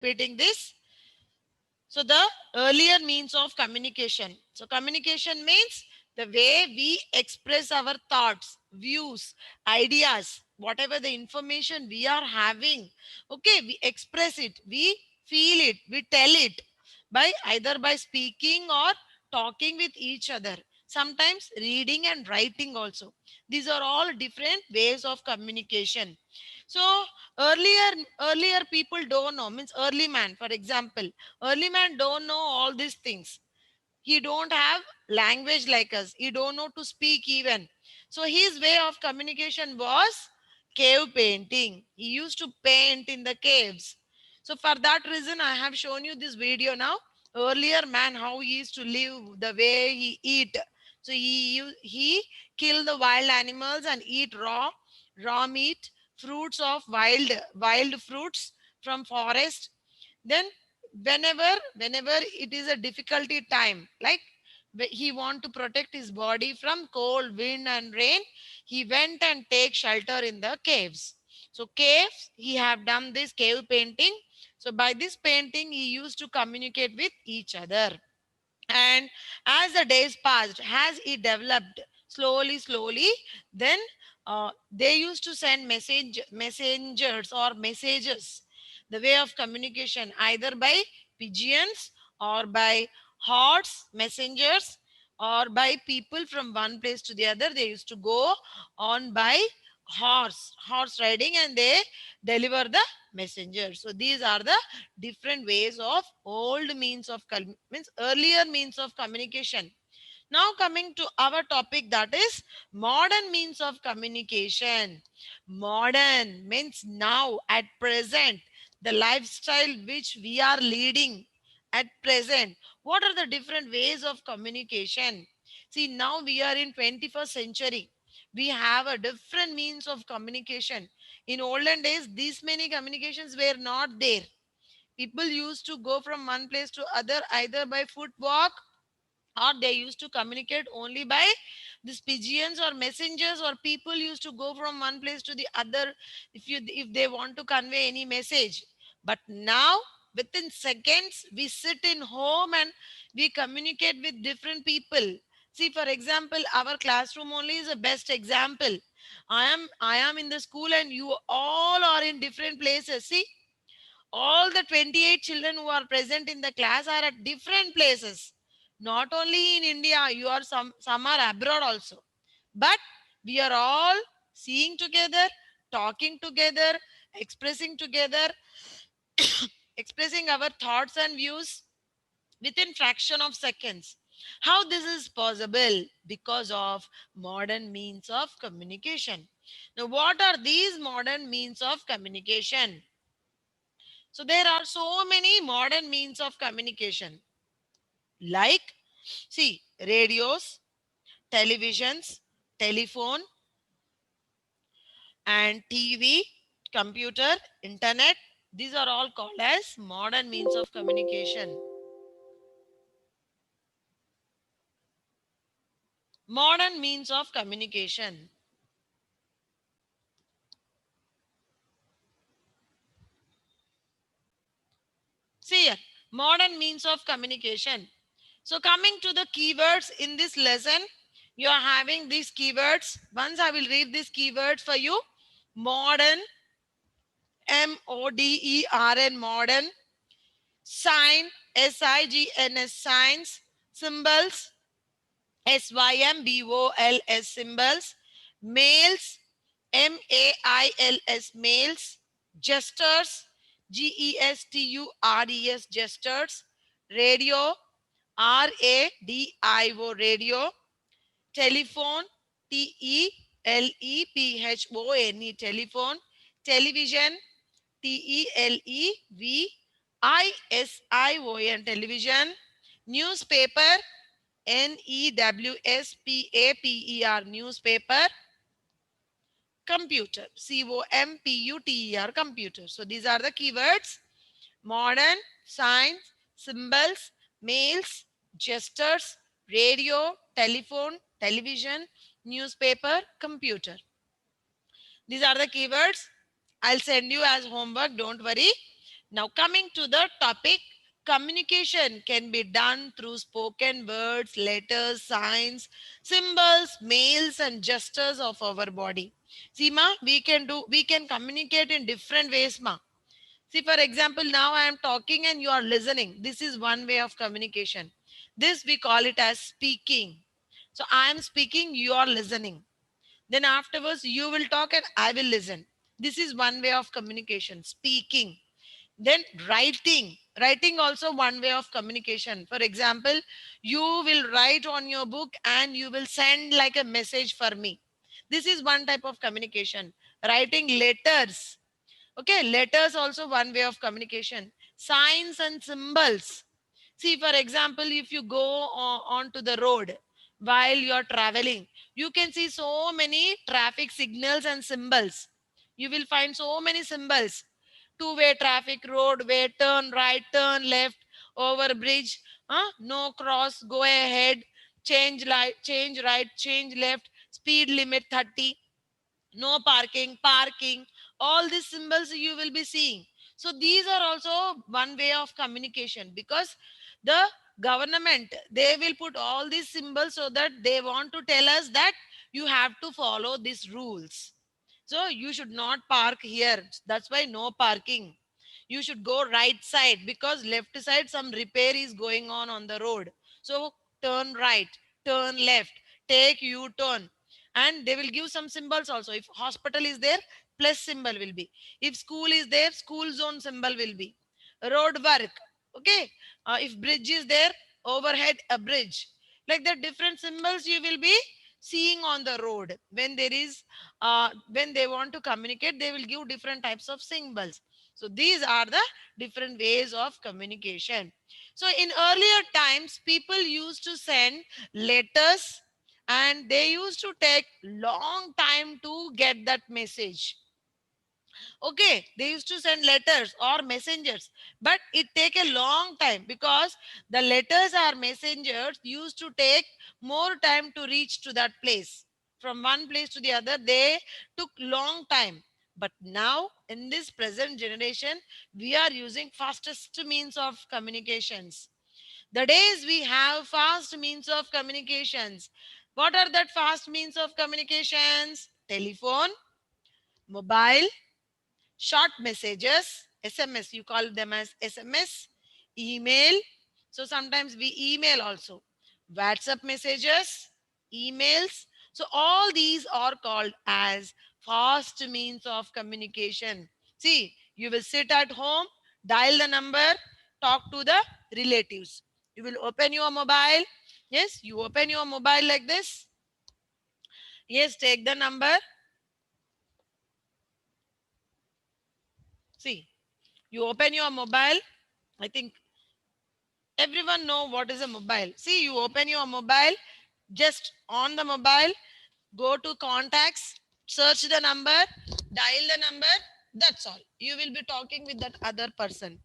repeating this. So the earlier means of communication. So communication means the way we express our thoughts, views, ideas, whatever the information we are having. Okay, we express it, we feel it, we tell it by either by speaking or talking with each other. Sometimes reading and writing also. These are all different ways of communication. So earlier people don't know, means early man, for example, early man don't know all these things. He don't have language like us, he don't know to speak even. So his way of communication was cave painting. He used to paint in the caves. So for that reason I have shown you this video now. Earlier man, how he used to live, the way he eat. So he kill the wild animals and eat raw meat, fruits of wild fruits from forest. Then whenever it is a difficulty time, like he want to protect his body from cold, wind and rain, he went and take shelter in the caves. So caves, he have done this cave painting. So by this painting he used to communicate with each other. And as the days passed, as he developed slowly, then they used to send messengers or messages, the way of communication, either by pigeons or by horse messengers or by people from one place to the other. They used to go on by horse riding, and they deliver the messenger. So these are the different ways of old means of means earlier means of communication. Now coming to our topic, that is modern means of communication. Modern means now, at present, the lifestyle which we are leading at present. What are the different ways of communication? See, now we are in 21st century. We have a different means of communication. In olden days, these many communications were not there. People used to go from one place to other either by foot walk, or they used to communicate only by these pigeons or messengers, or people used to go from one place to the other if they want to convey any message. But now within seconds we sit in home and we communicate with different people. See, for example, our classroom only is the best example. I am in the school and you all are in different places. See, all the 28 children who are present in the class are at different places. Not only in India, you are some are abroad also. But we are all seeing together, talking together, expressing together, expressing our thoughts and views within fraction of seconds. How this is possible? Because of modern means of communication. Now, what are these modern means of communication? So there are so many modern means of communication, like, see, radios, televisions, telephone, and TV, computer, internet. These are all called as modern means of communication. Modern means of communication. See here, modern means of communication. So coming to the keywords in this lesson, you are having these keywords. Once I will read these keywords for you. Modern, modern, modern. Sign, signs, signs. Symbols, symbols. Symbols. Mails, mails, mails. Gestures, gestures, gestures. Radio, radio, radio. Telephone, telephone, telephone. Television, television, television. Newspaper, newspaper, newspaper. Computer, computer, computer. So these are the keywords: modern, signs, symbols, mails, gestures, radio, telephone, television, newspaper, computer. These are the keywords. I'll send you as homework, don't worry. Now, coming to the topic, communication can be done through spoken words, letters, signs, symbols, mails, and gestures of our body. See, ma, we can communicate in different ways, ma. See, for example, now I am talking and you are listening. This is one way of communication. This we call it as speaking. So I am speaking, you are listening. Then afterwards, you will talk and I will listen. This is one way of communication, speaking. Then writing also one way of communication. For example, you will write on your book and you will send like a message for me. This is one type of communication. Writing letters. Okay, letters also one way of communication. Signs and symbols. See, for example, if you go onto the road while you're traveling, you can see so many traffic signals and symbols. You will find so many symbols. Two-way traffic, roadway, turn right, turn left, over bridge, no cross, go ahead, change light, change right, change left, speed limit 30, no parking, parking, all these symbols you will be seeing. So these are also one way of communication, because the government, they will put all these symbols so that they want to tell us that you have to follow these rules. So you should not park here, that's why no parking. You should go right side because left side some repair is going on the road. So turn right, turn left, take u turn. And they will give some symbols also. If hospital is there, plus symbol will be. If school is there, school zone symbol will be. Road work, okay. If bridge is there, overhead a bridge. Like the different symbols you will be seeing on the road. When there is when they want to communicate, they will give different types of symbols. So these are the different ways of communication. So in earlier times, people used to send letters and they used to take long time to get that message. Okay, they used to send letters or messengers, but it take a long time because the letters or messengers used to take more time to reach to that place. From one place to the other, they took long time. But now in this present generation, we are using fastest means of communications. The days we have fast means of communications. What are that fast means of communications? Telephone, mobile, short messages, SMS, you call them as SMS, email. So sometimes we email also. WhatsApp messages, emails. So all these are called as fast means of communication. See, you will sit at home, dial the number, talk to the relatives. You will open your mobile. Yes, you open your mobile like this. Yes, take the number. See, you open your mobile. I think everyone know what is a mobile. See, you open your mobile, just on the mobile, go to contacts, search the number, dial the number. That's all. You will be talking with that other person.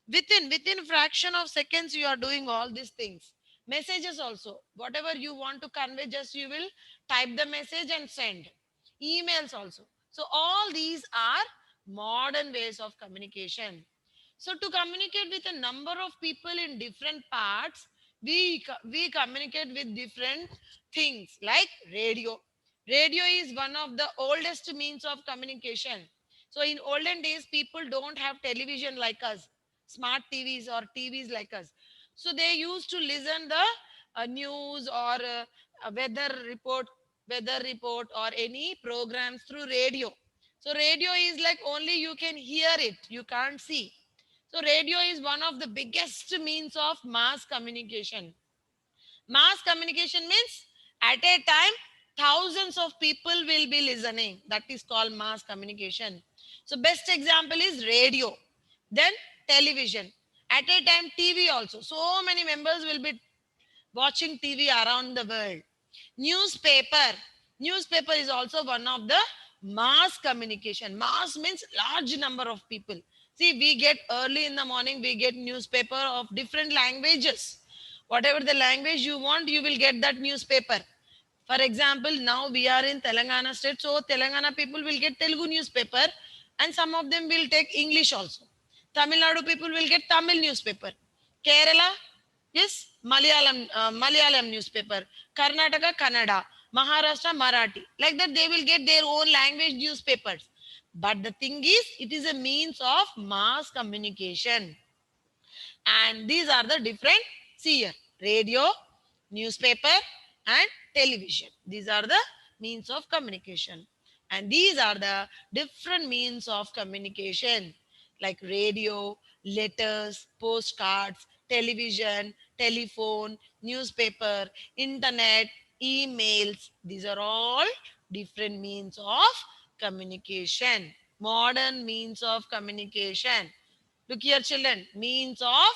Within fraction of seconds, you are doing all these things. Messages also. Whatever you want to convey, just you will type the message and send. Emails also. So all these are modern ways of communication. So to communicate with a number of people in different parts, we communicate with different things like radio. Radio is one of the oldest means of communication. So in olden days, people don't have television like us, smart TVs or TVs like us. So they used to listen the news or a weather report or any programs through radio. So radio is like only you can hear it, you can't see. So radio is one of the biggest means of mass communication. Mass communication means at a time, thousands of people will be listening. That is called mass communication. So best example is radio, then television. At a time, TV also. So many members will be watching TV around the world. Newspaper. Newspaper is also one of the mass communication. Mass means large number of people. See, we get early in the morning, we get newspaper of different languages. Whatever the language you want, you will get that newspaper. For example, now we are in Telangana state, so Telangana people will get Telugu newspaper, and some of them will take English also. Tamil Nadu people will get Tamil newspaper. Kerala, yes, Malayalam newspaper. Karnataka, Kannada. Maharashtra, Marathi. Like that, they will get their own language newspapers. But the thing is, it is a means of mass communication. And these are the different, see here, radio, newspaper, and television. These are the means of communication. And these are the different means of communication, like radio, letters, postcards, television, telephone, newspaper, internet, emails. These are all different means of communication, modern means of communication. Look here, children, means of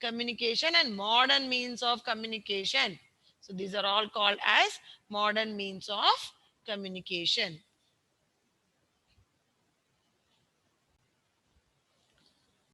communication and modern means of communication. So these are all called as modern means of communication.